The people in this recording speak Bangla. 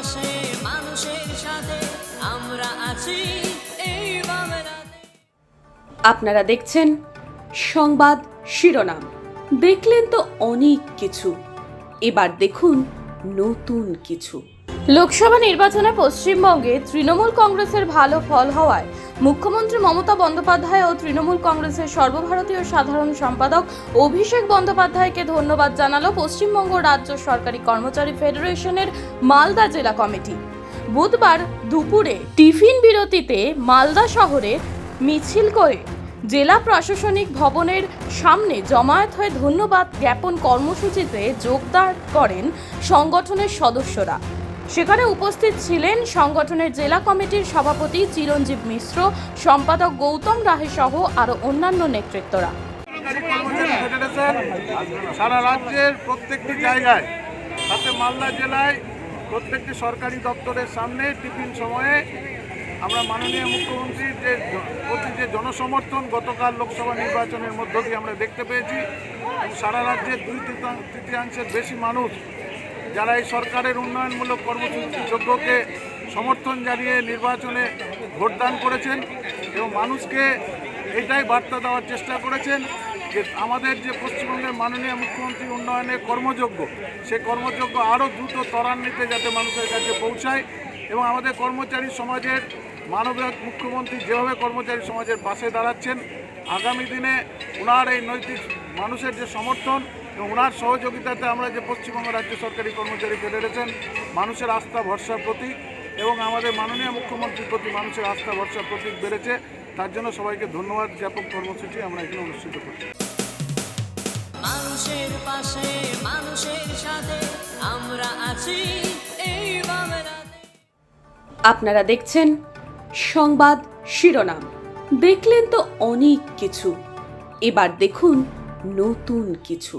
পাশে মানুষের সাথে আমরা আছি এই বাংলাতে। আপনারা দেখছেন সংবাদ শিরোনাম। দেখলেন তো অনেক কিছু, এবার দেখুন নতুন কিছু। লোকসভা নির্বাচনে পশ্চিমবঙ্গে তৃণমূল কংগ্রেসের ভালো ফল হওয়ায় মুখ্যমন্ত্রী মমতা বন্দ্যোপাধ্যায় ও তৃণমূল কংগ্রেসের সর্বভারতীয় সাধারণ সম্পাদক অভিষেক বন্দ্যোপাধ্যায়কে ধন্যবাদ জানালো পশ্চিমবঙ্গ রাজ্য সরকারি কর্মচারী ফেডারেশনের মালদা জেলা কমিটি। বুধবার দুপুরে টিফিন বিরতিতে মালদা শহরে মিছিল করে জেলা প্রশাসনিক ভবনের সামনে জমায়েত হয়ে ধন্যবাদ জ্ঞাপন কর্মসূচিতে যোগদান করেন সংগঠনের সদস্যরা। সেখানে উপস্থিত ছিলেন সংগঠনের জেলা কমিটির সভাপতি চিরঞ্জীব মিশ্র, সম্পাদক গৌতম রাহে সহ আরও অন্যান্য নেতৃত্বরা। সারা রাজ্যের প্রত্যেকটি জায়গায়, সাথে মালদা জেলায় প্রত্যেকটি সরকারি দপ্তরের সামনে টিফিন সময়ে আমরা মাননীয় মুখ্যমন্ত্রীর প্রতি যে জনসমর্থন গতকাল লোকসভা নির্বাচনের মধ্য দিয়ে আমরা দেখতে পেয়েছি, এবং সারা রাজ্যের 2/3 বেশি মানুষ যারা এই সরকারের উন্নয়নমূলক কর্মসূচি যোগ্যকে সমর্থন জানিয়ে নির্বাচনে ভোটদান করেছেন এবং মানুষকে এটাই বার্তা দেওয়ার চেষ্টা করেছেন যে আমাদের যে পশ্চিমবঙ্গের মাননীয় মুখ্যমন্ত্রী উন্নয়নের কর্মযোগ্য, সেই কর্মযোগ্য আরও দ্রুত ত্বরান্বিত যাতে মানুষের কাছে পৌঁছায়, এবং আমাদের কর্মচারী সমাজের মানবিক মুখ্যমন্ত্রী যেভাবে কর্মচারী সমাজের পাশে দাঁড়াচ্ছেন, আগামী দিনে ওনার এই নৈতিক মানুষের যে সমর্থন এবং ওনার সহযোগিতাতে আমরা যে পশ্চিমবঙ্গ রাজ্য সরকারি কর্মচারী ফেডারেশন মানুষের আস্থা ভরসার প্রতীক, এবং আমাদের মাননীয় মুখ্যমন্ত্রীর প্রতি মানুষের আস্থা ভরসার প্রতীক বেড়েছে। তার জন্য সবাইকে ধন্যবাদ জ্ঞাপক কর্মসূচি আমরা এখানে অনুষ্ঠিত করছি। মানুষের পাশে মানুষের সাথে আমরা আছি এই বাংলাতে। আপনারা দেখছেন সংবাদ শিরোনাম। দেখলেন তো অনেক কিছু, এবার দেখুন নতুন কিছু।